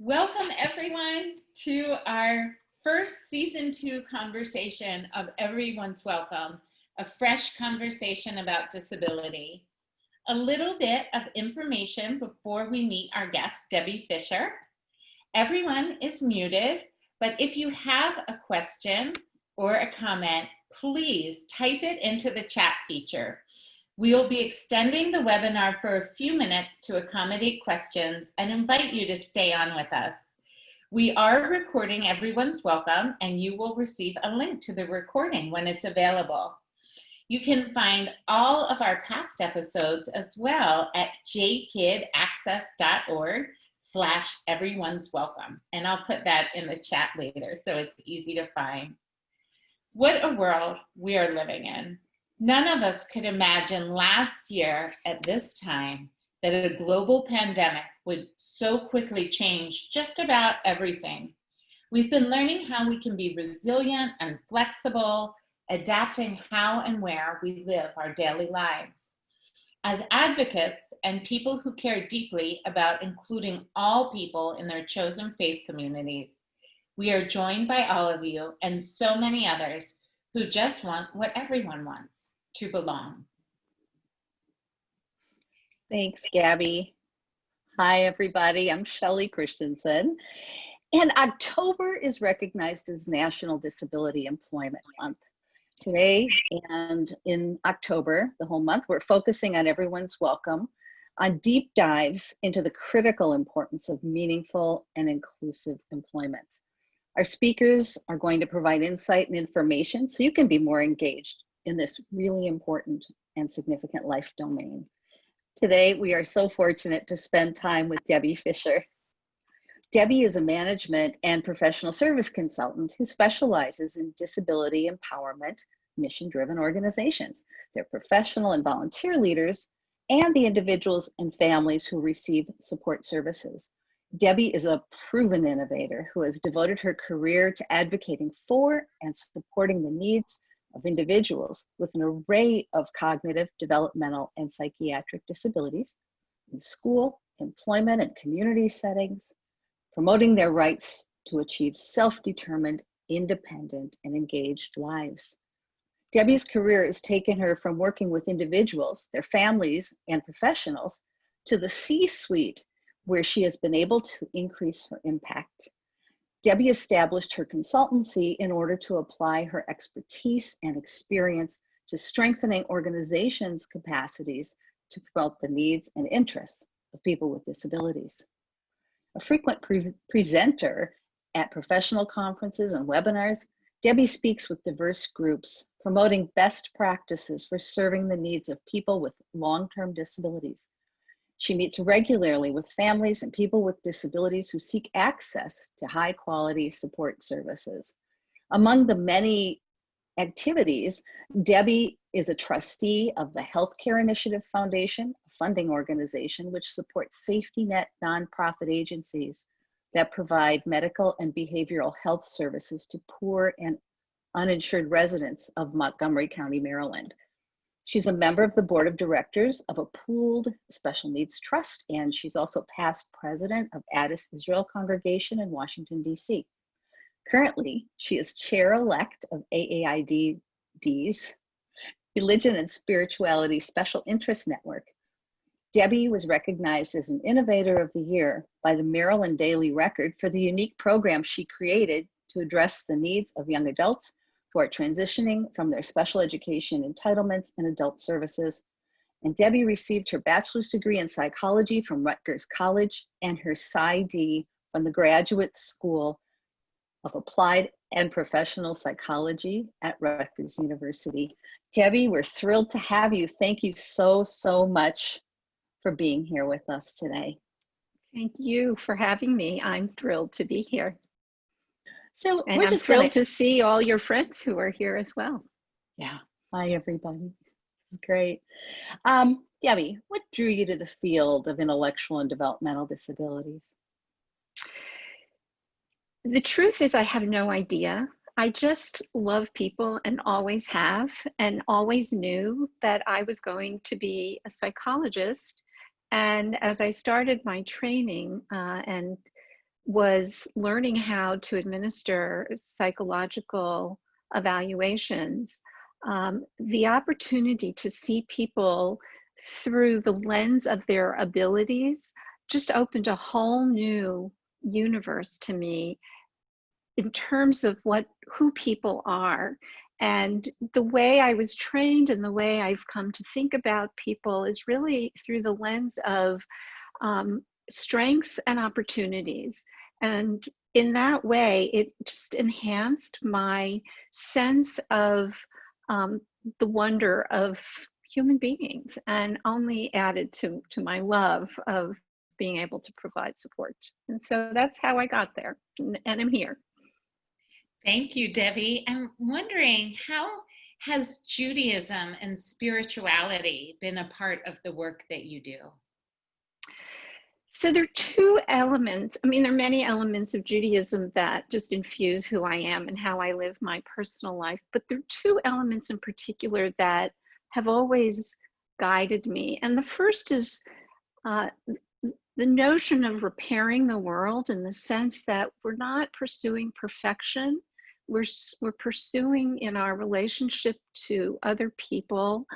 Welcome everyone to our first season 2 conversation of Everyone's Welcome, a fresh conversation about disability. A little bit of information before we meet our guest, Debby Fisher. Everyone is muted, but if you have a question or a comment, please type it into the chat feature. We will be extending the webinar for a few minutes to accommodate questions and invite you to stay on with us. We are recording Everyone's Welcome, and you will receive a link to the recording when it's available. You can find all of our past episodes as well at jkidaccess.org/everyone's welcome. And I'll put that in the chat later so it's easy to find. What a world we are living in. None of us could imagine last year at this time that a global pandemic would so quickly change just about everything. We've been learning how we can be resilient and flexible, adapting how and where we live our daily lives. As advocates and people who care deeply about including all people in their chosen faith communities, we are joined by all of you and so many others who just want what everyone wants: to belong. Thanks, Gabby. Hi, everybody. I'm Shelley Christensen. And October is recognized as National Disability Employment Month. Today and in October, the whole month, we're focusing on Everyone's Welcome, on deep dives into the critical importance of meaningful and inclusive employment. Our speakers are going to provide insight and information so you can be more engaged in this really important and significant life domain. Today, we are so fortunate to spend time with Debby Fisher. Debby is a management and professional service consultant who specializes in disability empowerment, mission-driven organizations. They're professional and volunteer leaders and the individuals and families who receive support services. Debby is a proven innovator who has devoted her career to advocating for and supporting the needs of individuals with an array of cognitive, developmental, and psychiatric disabilities in school, employment, and community settings, promoting their rights to achieve self-determined, independent, and engaged lives. Debby's career has taken her from working with individuals, their families, and professionals to the C-suite, where she has been able to increase her impact. Debby established her consultancy in order to apply her expertise and experience to strengthening organizations' capacities to promote the needs and interests of people with disabilities. A frequent presenter at professional conferences and webinars, Debby speaks with diverse groups, promoting best practices for serving the needs of people with long-term disabilities. She meets regularly with families and people with disabilities who seek access to high-quality support services. Among the many activities, Debby is a trustee of the Healthcare Initiative Foundation, a funding organization which supports safety net nonprofit agencies that provide medical and behavioral health services to poor and uninsured residents of Montgomery County, Maryland. She's a member of the board of directors of a pooled special needs trust, and she's also past president of Addis Israel Congregation in Washington, D.C. Currently, she is chair-elect of AAID's Religion and Spirituality Special Interest Network. Debby was recognized as an Innovator of the Year by the Maryland Daily Record for the unique program she created to address the needs of young adults who are transitioning from their special education entitlements and adult services. And Debby received her bachelor's degree in psychology from Rutgers College and her PsyD from the Graduate School of Applied and Professional Psychology at Rutgers University. Debby, we're thrilled to have you. Thank you so, so much for being here with us today. Thank you for having me. I'm thrilled to be here. So and we're I'm just thrilled to see all your friends who are here as well. Yeah. Hi, everybody. This is great. Debby, what drew you to the field of intellectual and developmental disabilities? The truth is I have no idea. I just love people and always have, and always knew that I was going to be a psychologist. And as I started my training and was learning how to administer psychological evaluations, the opportunity to see people through the lens of their abilities just opened a whole new universe to me in terms of who people are. And the way I was trained and the way I've come to think about people is really through the lens of strengths and opportunities. And in that way, it just enhanced my sense of the wonder of human beings, and only added to my love of being able to provide support. And so that's how I got there, and I'm here. Thank you, Debbie. I'm wondering, how has Judaism and spirituality been a part of the work that you do? So there are two elements. I mean, there are many elements of Judaism that just infuse who I am and how I live my personal life. But there are two elements in particular that have always guided me. And the first is the notion of repairing the world, in the sense that we're not pursuing perfection. We're pursuing, in our relationship to other people,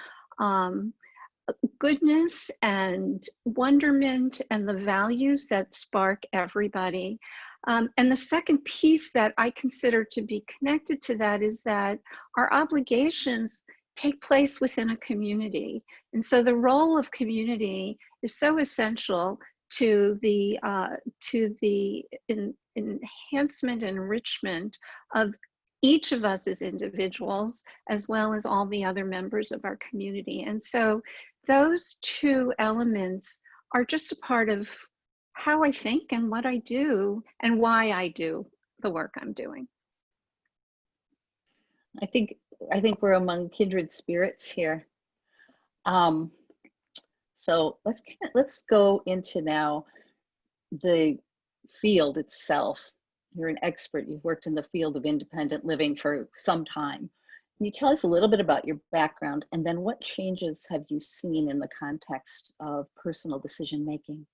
goodness and wonderment and the values that spark everybody. And the second piece that I consider to be connected to that is that our obligations take place within a community. And so the role of community is so essential to the enhancement and enrichment of each of us as individuals, as well as all the other members of our community. And so those two elements are just a part of how I think and what I do and why I do the work I'm doing. I think we're among kindred spirits here. So let's go into now the field itself. You're an expert. You've worked in the field of independent living for some time. Can you tell us a little bit about your background, and then what changes have you seen in the context of personal decision making?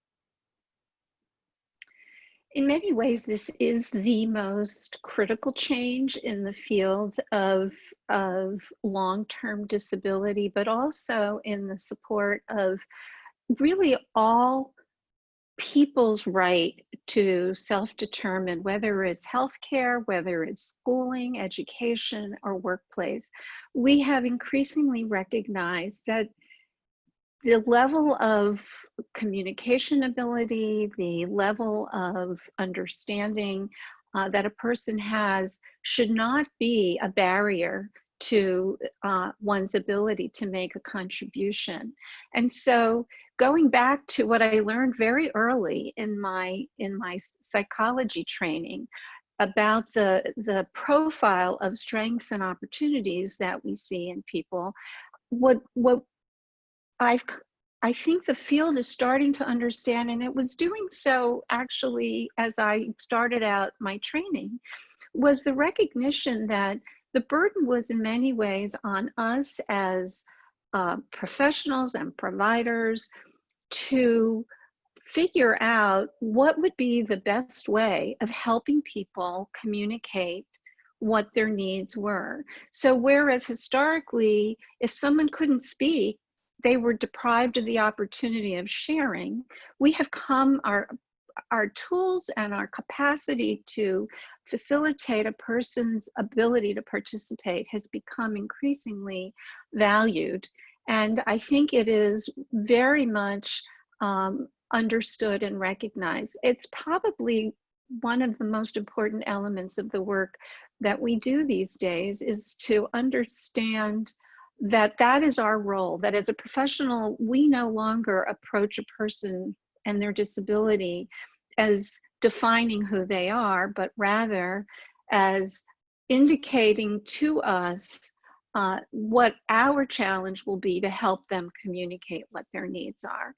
In many ways, this is the most critical change in the field of long-term disability, but also in the support of really all people's right to self-determine, whether it's healthcare, whether it's schooling, education, or workplace. We have increasingly recognized that the level of communication ability, the level of understanding that a person has should not be a barrier to one's ability to make a contribution. And so going back to what I learned very early in my psychology training about the profile of strengths and opportunities that we see in people, what I think the field is starting to understand, and it was doing so actually as I started out my training, was the recognition that the burden was in many ways on us as professionals and providers to figure out what would be the best way of helping people communicate what their needs were. So whereas historically, if someone couldn't speak, they were deprived of the opportunity of sharing, we have come, our tools and our capacity to facilitate a person's ability to participate has become increasingly valued. And I think it is very much understood and recognized. It's probably one of the most important elements of the work that we do these days, is to understand that that is our role, that as a professional, we no longer approach a person and their disability as defining who they are, but rather as indicating to us what our challenge will be to help them communicate what their needs are.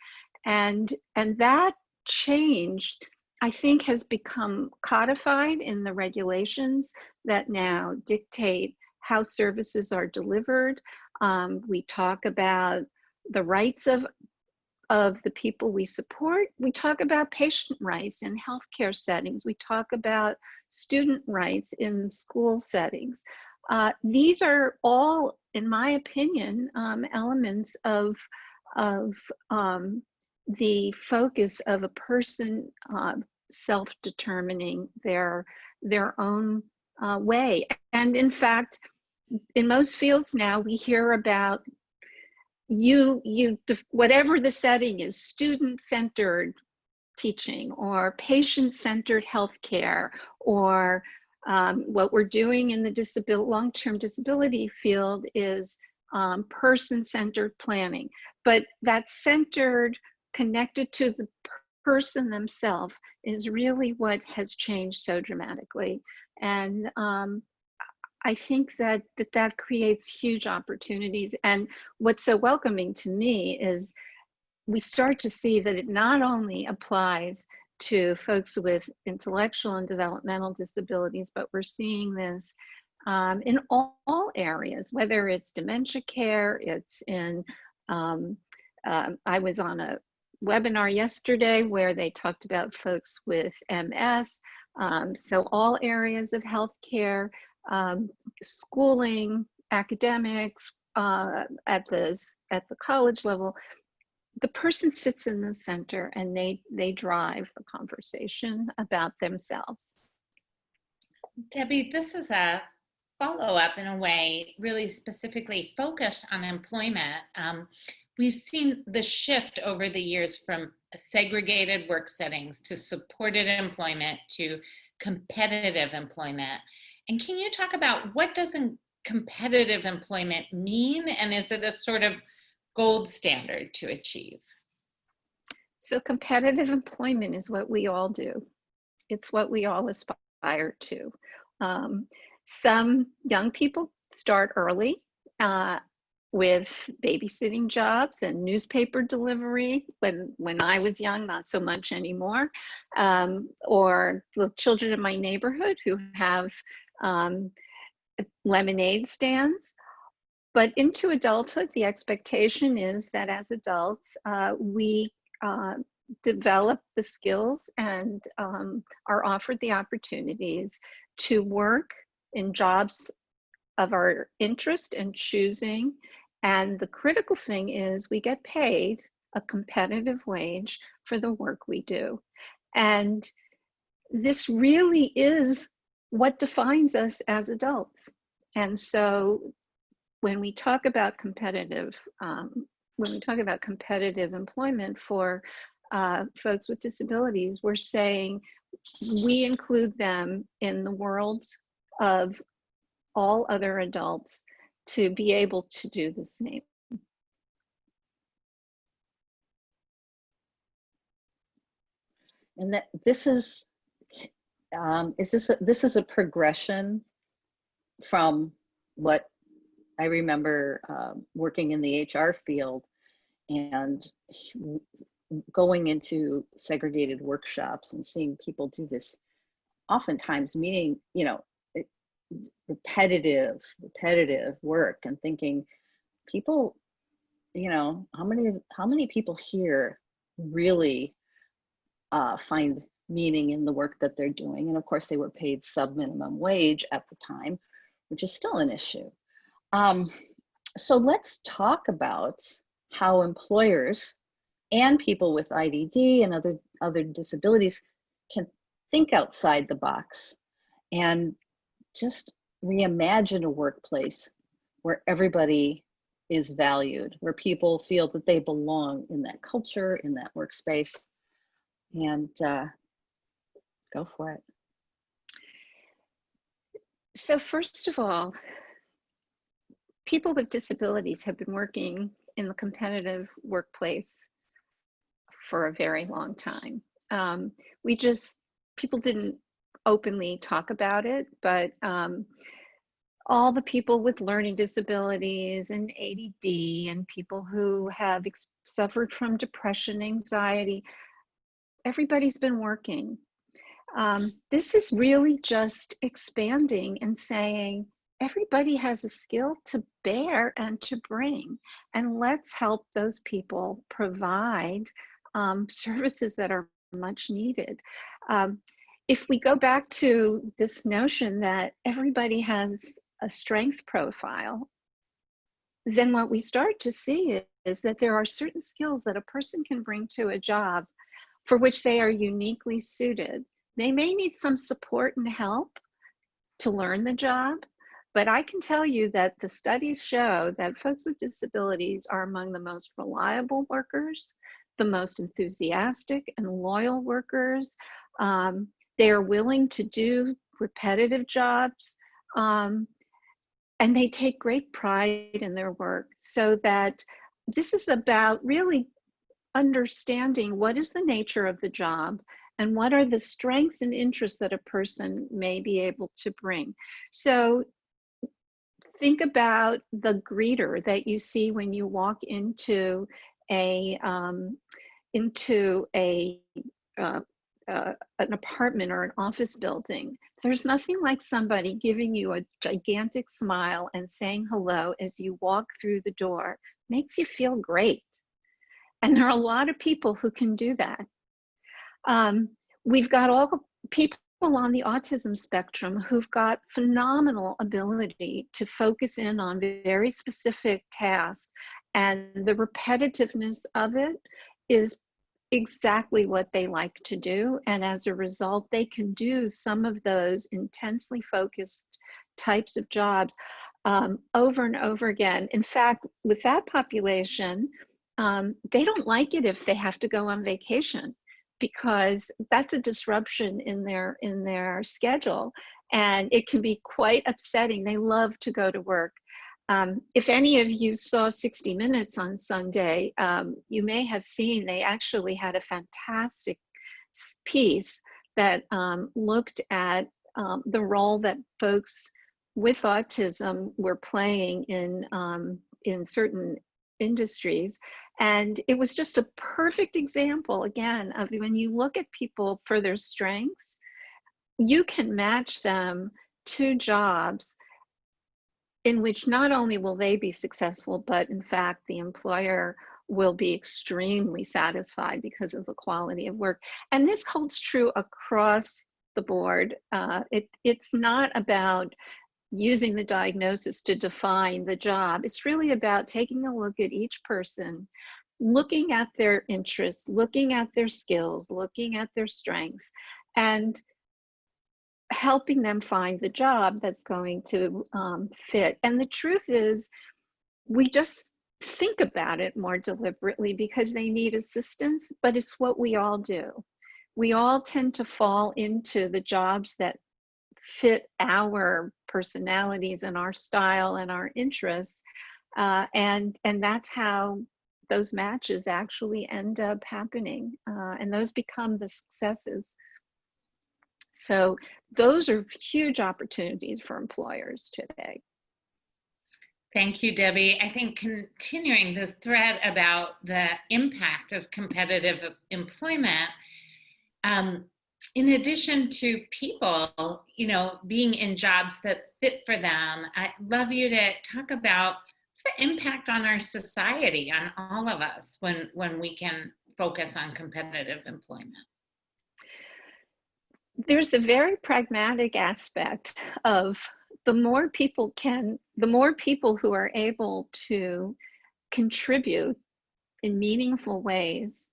And that change, I think, has become codified in the regulations that now dictate how services are delivered. We talk about the rights of of the people we support. We talk about patient rights in healthcare settings. We talk about student rights in school settings. These are all, in my opinion, elements of the focus of a person self-determining their own way. And in fact, in most fields now, we hear about whatever the setting is, student-centered teaching or patient-centered healthcare, or what we're doing in the long-term disability field is person-centered planning. But that centered, connected to the person themselves is really what has changed so dramatically. And I think that creates huge opportunities. And what's so welcoming to me is we start to see that it not only applies to folks with intellectual and developmental disabilities, but we're seeing this in all areas, whether it's dementia care, it's in, I was on a webinar yesterday where they talked about folks with MS, so all areas of healthcare, schooling, academics, at the college level. The person sits in the center and they drive the conversation about themselves. Debbie, this is a follow-up in a way, really specifically focused on employment. We've seen the shift over the years from segregated work settings to supported employment to competitive employment. And can you talk about what does competitive employment mean, and is it a sort of gold standard to achieve? So competitive employment is what we all do. It's what we all aspire to. Some young people start early with babysitting jobs and newspaper delivery. When I was young, not so much anymore. Or the children in my neighborhood who have lemonade stands. But into adulthood, the expectation is that as adults, we develop the skills and are offered the opportunities to work in jobs of our interest and choosing. And the critical thing is we get paid a competitive wage for the work we do. And this really is what defines us as adults. And so when we talk about competitive employment for folks with disabilities, we're saying we include them in the world of all other adults to be able to do the same. And that this is a progression from what I remember working in the HR field and going into segregated workshops and seeing people do this, oftentimes meaning, repetitive work, and thinking, people, how many people here really find meaning in the work that they're doing? And of course, they were paid sub-minimum wage at the time, which is still an issue. So let's talk about how employers and people with IDD and other disabilities can think outside the box and just reimagine a workplace where everybody is valued, where people feel that they belong in that culture, in that workspace. And go for it. So first of all, people with disabilities have been working in the competitive workplace for a very long time. People didn't openly talk about it, but all the people with learning disabilities and ADD and people who have suffered from depression, anxiety, everybody's been working. This is really just expanding and saying everybody has a skill to bear and to bring, and let's help those people provide services that are much needed. If we go back to this notion that everybody has a strength profile, then what we start to see is that there are certain skills that a person can bring to a job for which they are uniquely suited. They may need some support and help to learn the job, but I can tell you that the studies show that folks with disabilities are among the most reliable workers, the most enthusiastic and loyal workers. They are willing to do repetitive jobs, and they take great pride in their work. So that this is about really understanding what is the nature of the job and what are the strengths and interests that a person may be able to bring. So think about the greeter that you see when you walk into an apartment or an office building. There's nothing like somebody giving you a gigantic smile and saying hello as you walk through the door. Makes you feel great. And there are a lot of people who can do that. We've got all people on the autism spectrum who've got phenomenal ability to focus in on very specific tasks, and the repetitiveness of it is exactly what they like to do. And as a result, they can do some of those intensely focused types of jobs over and over again. In fact, with that population, they don't like it if they have to go on vacation, because that's a disruption in their schedule, and it can be quite upsetting. They love to go to work. If any of you saw 60 Minutes on Sunday, you may have seen they actually had a fantastic piece that looked at the role that folks with autism were playing in certain industries. And it was just a perfect example, again, of when you look at people for their strengths, you can match them to jobs in which not only will they be successful, but in fact, the employer will be extremely satisfied because of the quality of work. And this holds true across the board. It's not about using the diagnosis to define the job. It's really about taking a look at each person, looking at their interests, looking at their skills, looking at their strengths, and helping them find the job that's going to fit. And the truth is, we just think about it more deliberately because they need assistance, but it's what we all do. We all tend to fall into the jobs that fit our personalities and our style and our interests, and that's how those matches actually end up happening, and those become the successes. So those are huge opportunities for employers today. Thank you, Debbie. I think continuing this thread about the impact of competitive employment, in addition to people, being in jobs that fit for them, I'd love you to talk about what's the impact on our society, on all of us, when we can focus on competitive employment. There's a very pragmatic aspect of the more people who are able to contribute in meaningful ways.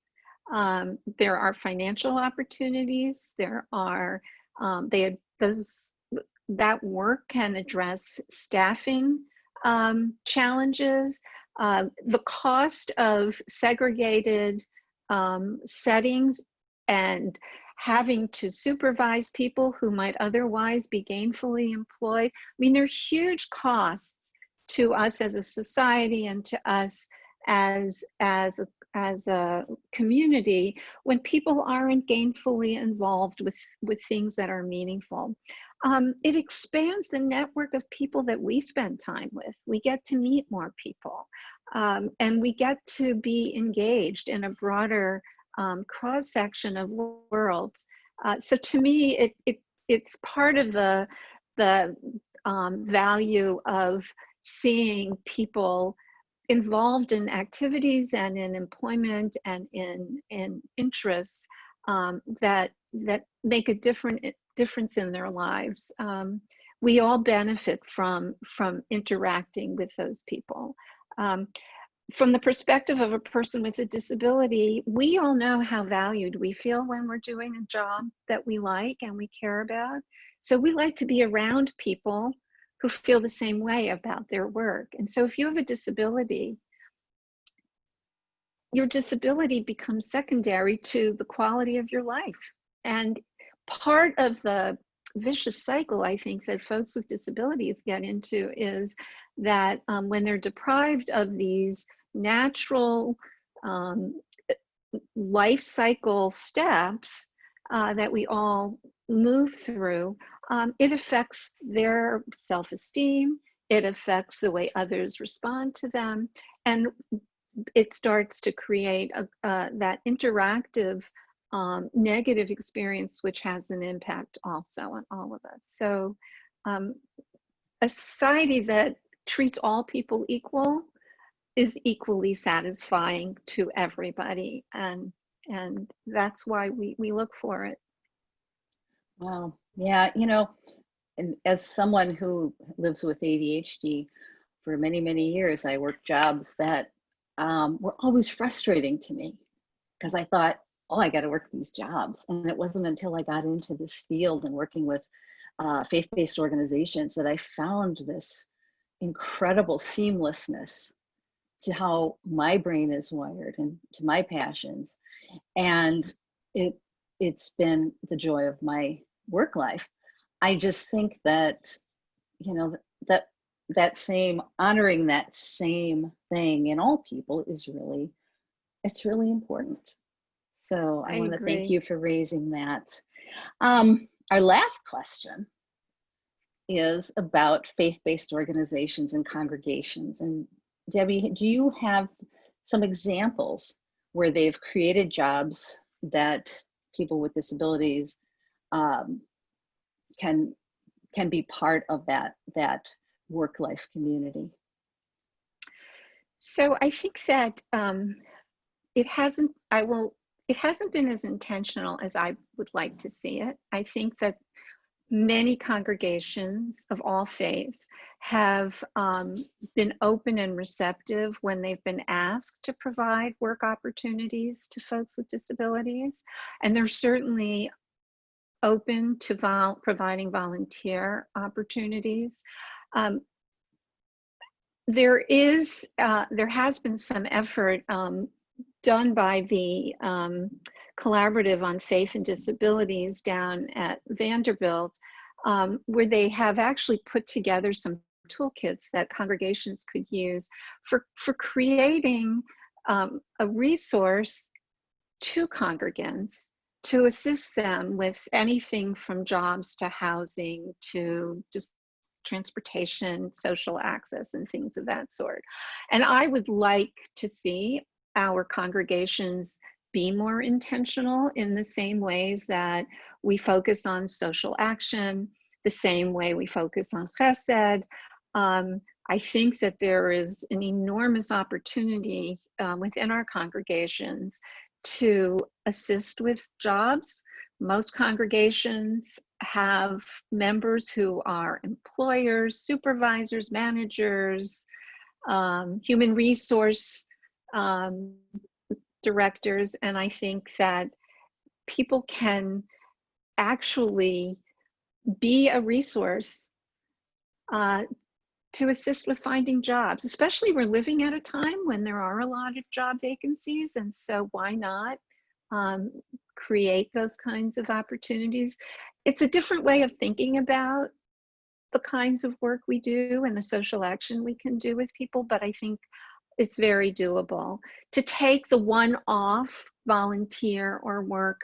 There are financial opportunities. There are that work can address staffing challenges. The cost of segregated settings and having to supervise people who might otherwise be gainfully employed. I mean, there are huge costs to us as a society and to us as a community when people aren't gainfully involved with things that are meaningful. It expands the network of people that we spend time with. We get to meet more people, and we get to be engaged in a broader cross-section of worlds. So to me, it's part of the value of seeing people involved in activities and in employment and in interests that make a difference in their lives. We all benefit from interacting with those people. From the perspective of a person with a disability, we all know how valued we feel when we're doing a job that we like and we care about. So we like to be around people who feel the same way about their work. And so if you have a disability, your disability becomes secondary to the quality of your life. And part of the vicious cycle, I think, that folks with disabilities get into is that when they're deprived of these natural life cycle steps that we all move through, it affects their self-esteem, it affects the way others respond to them, and it starts to create that interactive negative experience, which has an impact also on all of us. So a society that treats all people equal is equally satisfying to everybody, and that's why we look for it. Wow. Yeah, you know, and as someone who lives with ADHD for many, many years, I worked jobs that were always frustrating to me because I thought, oh, I got to work these jobs. And it wasn't until I got into this field and working with faith-based organizations that I found this incredible seamlessness to how my brain is wired and to my passions. And it's been the joy of my work life. I just think that, you know, that same, honoring that same thing in all people is really, it's really important. So I want to thank you for raising that. Our last question is about faith-based organizations and congregations. And Debbie, do you have some examples where they've created jobs that people with disabilities can be part of that work-life community? So I think that it hasn't been as intentional as I would like to see it. I think that many congregations of all faiths have been open and receptive when they've been asked to provide work opportunities to folks with disabilities. And they're certainly open to providing volunteer opportunities. There has been some effort done by the Collaborative on Faith and Disabilities down at Vanderbilt, where they have actually put together some toolkits that congregations could use for creating a resource to congregants to assist them with anything from jobs to housing to just transportation, social access, and things of that sort. And I would like to see our congregations be more intentional in the same ways that we focus on social action, the same way we focus on chesed. I think that there is an enormous opportunity within our congregations to assist with jobs. Most congregations have members who are employers, supervisors, managers, human resource directors, and I think that people can actually be a resource to assist with finding jobs. Especially, we're living at a time when there are a lot of job vacancies, and so why not create those kinds of opportunities? It's a different way of thinking about the kinds of work we do and the social action we can do with people, but I think it's very doable to take the one-off volunteer or work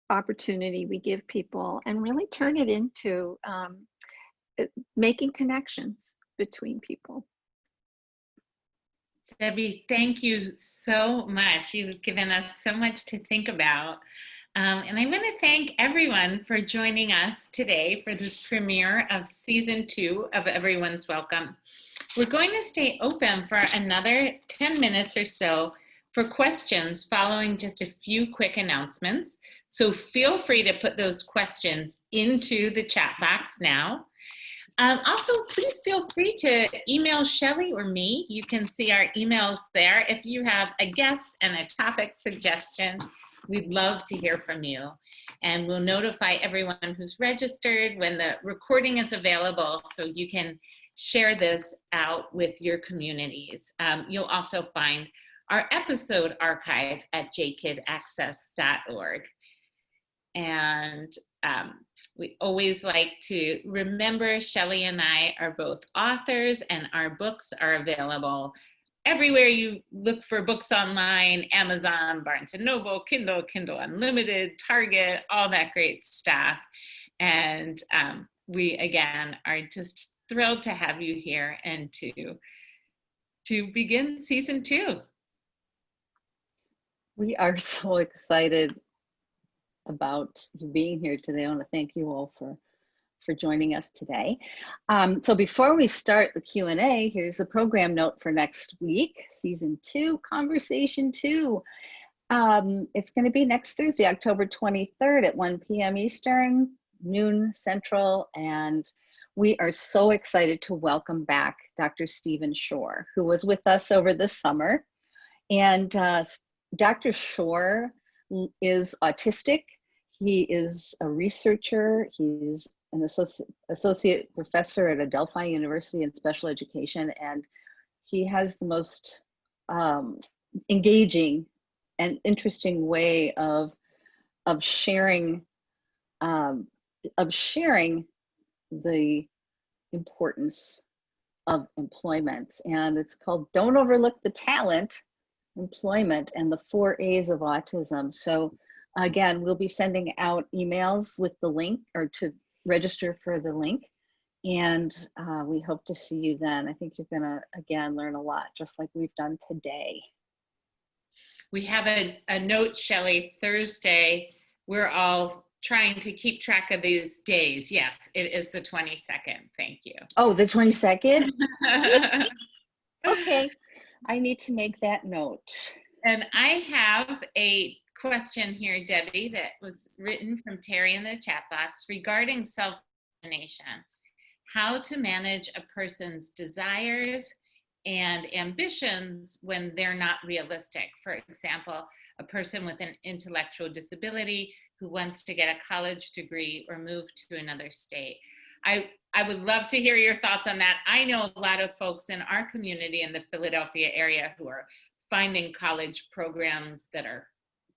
opportunity we give people and really turn it into making connections between people. Debbie, thank you so much. You've given us so much to think about. And I want to thank everyone for joining us today for this premiere of season 2 of Everyone's Welcome. We're going to stay open for another 10 minutes or so for questions following just a few quick announcements. So feel free to put those questions into the chat box now. Also, please feel free to email Shelley or me. You can see our emails there. If you have a guest and a topic suggestion, we'd love to hear from you. And we'll notify everyone who's registered when the recording is available so you can share this out with your communities. You'll also find our episode archive at jkidaccess.org. And we always like to remember Shelley and I are both authors, and our books are available everywhere you look for books online: Amazon, Barnes & Noble, Kindle, Kindle Unlimited, Target, all that great stuff. And we, again, are just thrilled to have you here and to begin season 2. We are so excited about you being here today. I want to thank you all for joining us today. So before we start the Q&A, here's a program note for next week, season 2, conversation 2. It's going to be next Thursday, October 23rd at 1 p.m. Eastern, noon Central, and we are so excited to welcome back Dr. Stephen Shore, who was with us over the summer. And Dr. Shore is autistic. He is a researcher. He's an associate professor at Adelphi University in special education, and he has the most engaging and interesting way of sharing the importance of employment. And it's called "Don't Overlook the Talent, Employment, and the 4 A's of Autism." So again, we'll be sending out emails with the link, or to register for the link, and we hope to see you then. I think you're gonna, again, learn a lot, just like we've done today. We have a note, Shelley, Thursday. We're all trying to keep track of these days. Yes, it is the 22nd. Thank you. Oh, the 22nd? Okay, I need to make that note. And I have a question here, Debbie, that was written from Terry in the chat box regarding self-determination. How to manage a person's desires and ambitions when they're not realistic. For example, a person with an intellectual disability who wants to get a college degree or move to another state. I would love to hear your thoughts on that. I know a lot of folks in our community in the Philadelphia area who are finding college programs that are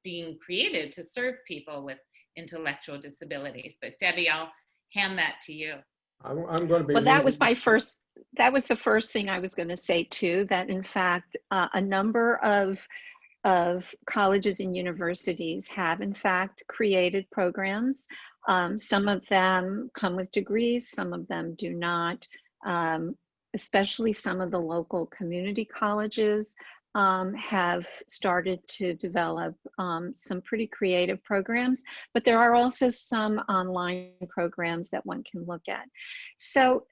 being created to serve people with intellectual disabilities. But Debbie, I'll hand that to you. I'm going to be. Well, that was the first thing I was going to say too, that in fact, a number of colleges and universities have in fact created programs. Some of them come with degrees, some of them do not, especially some of the local community colleges have started to develop some pretty creative programs, but there are also some online programs that one can look at. So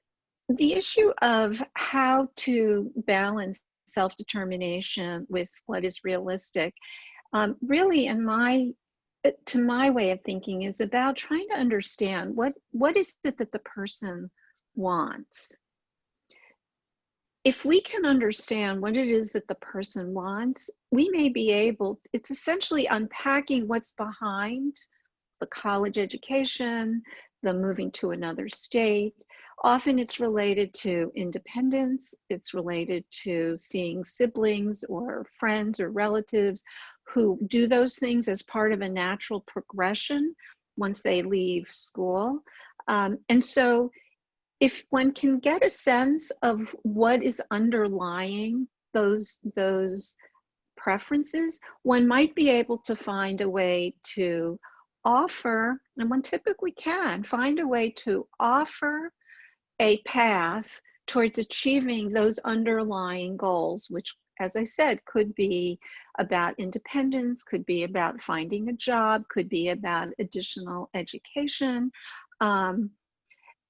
the issue of how to balance self-determination with what is realistic, really to my way of thinking, is about trying to understand what is it that the person wants. If we can understand what it is that the person wants, we may be able, it's essentially unpacking what's behind the college education, the moving to another state. Often it's related to independence, it's related to seeing siblings or friends or relatives who do those things as part of a natural progression once they leave school. And so if one can get a sense of what is underlying those preferences, one might be able to find a way to offer, and one typically can find a way to offer a path towards achieving those underlying goals, which as I said, could be about independence, could be about finding a job, could be about additional education.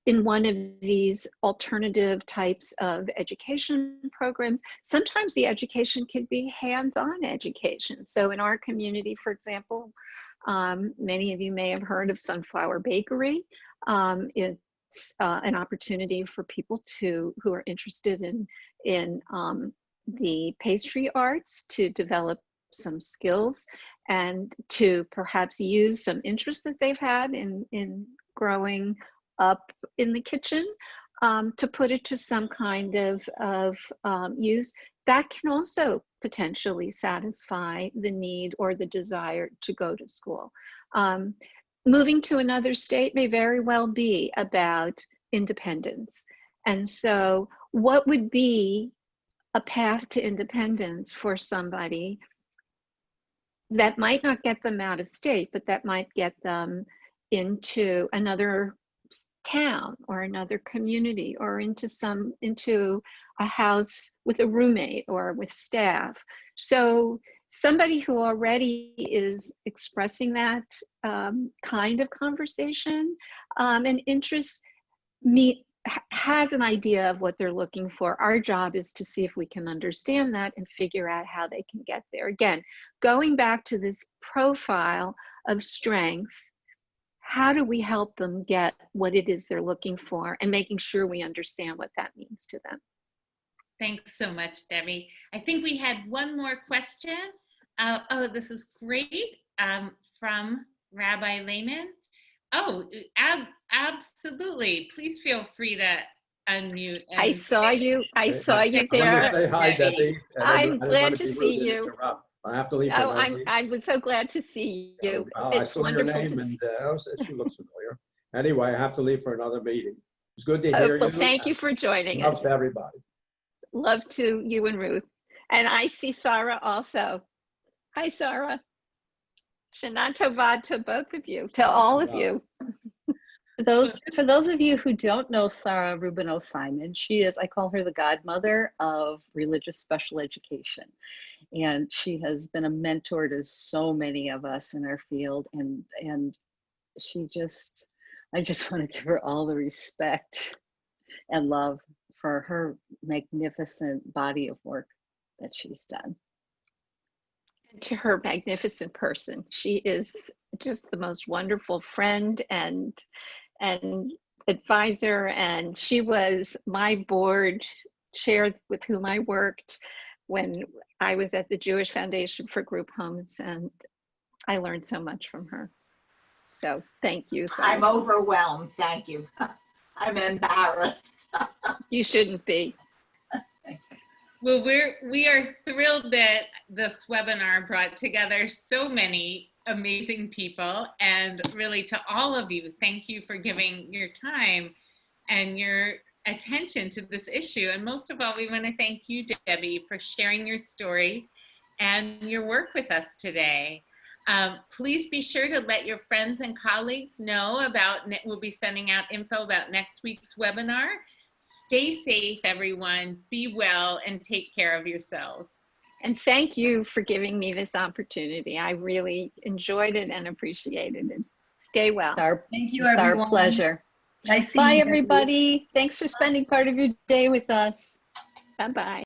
In one of these alternative types of education programs, sometimes the education could be hands-on education. So in our community, for example, many of you may have heard of Sunflower Bakery. It's an opportunity for people who are interested in the pastry arts to develop some skills and to perhaps use some interest that they've had in growing up in the kitchen to put it to some kind of use. That can also potentially satisfy the need or the desire to go to school. Moving to another state may very well be about independence. And so what would be a path to independence for somebody that might not get them out of state, but that might get them into another town or another community or into a house with a roommate or with staff. So somebody who already is expressing that kind of conversation and interest has an idea of what they're looking for. Our job is to see if we can understand that and figure out how they can get there. Again, going back to this profile of strengths, how do we help them get what it is they're looking for and making sure we understand what that means to them? Thanks so much, Debbie. I think we had one more question. Oh, this is great, from Rabbi Lehman. Oh, absolutely. Please feel free to unmute. I saw you there. Say hi, Debbie. I'm glad to see you. I have to leave. Oh, I was so glad to see you. I saw your name and she looks familiar. Anyway, I have to leave for another meeting. It's good to hear you. Well, thank you for joining us. Love to everybody. Love to you and Ruth. And I see Sarah also. Hi, Sarah. Shana Tova to both of you, to all of you. For those of you who don't know Sarah Rubino-Simon, she is, I call her the godmother of religious special education. And she has been a mentor to so many of us in our field. And I just want to give her all the respect and love for her magnificent body of work that she's done. To her magnificent person. She is just the most wonderful friend and advisor, and she was my board chair with whom I worked when I was at the Jewish Foundation for Group Homes, and I learned so much from her. So thank you. Sarah. I'm overwhelmed. Thank you. I'm embarrassed. You shouldn't be. Well, we are thrilled that this webinar brought together so many amazing people, and really to all of you, thank you for giving your time and your attention to this issue. And most of all, we want to thank you, Debbie, for sharing your story and your work with us today. Please be sure to let your friends and colleagues know about, we'll be sending out info about next week's webinar. Stay safe, everyone. Be well and take care of yourselves. And thank you for giving me this opportunity. I really enjoyed it and appreciated it. Stay well. Thank you, everyone. It's our pleasure. Nice Bye, seeing you. everybody. Thanks for spending part of your day with us. Bye-bye.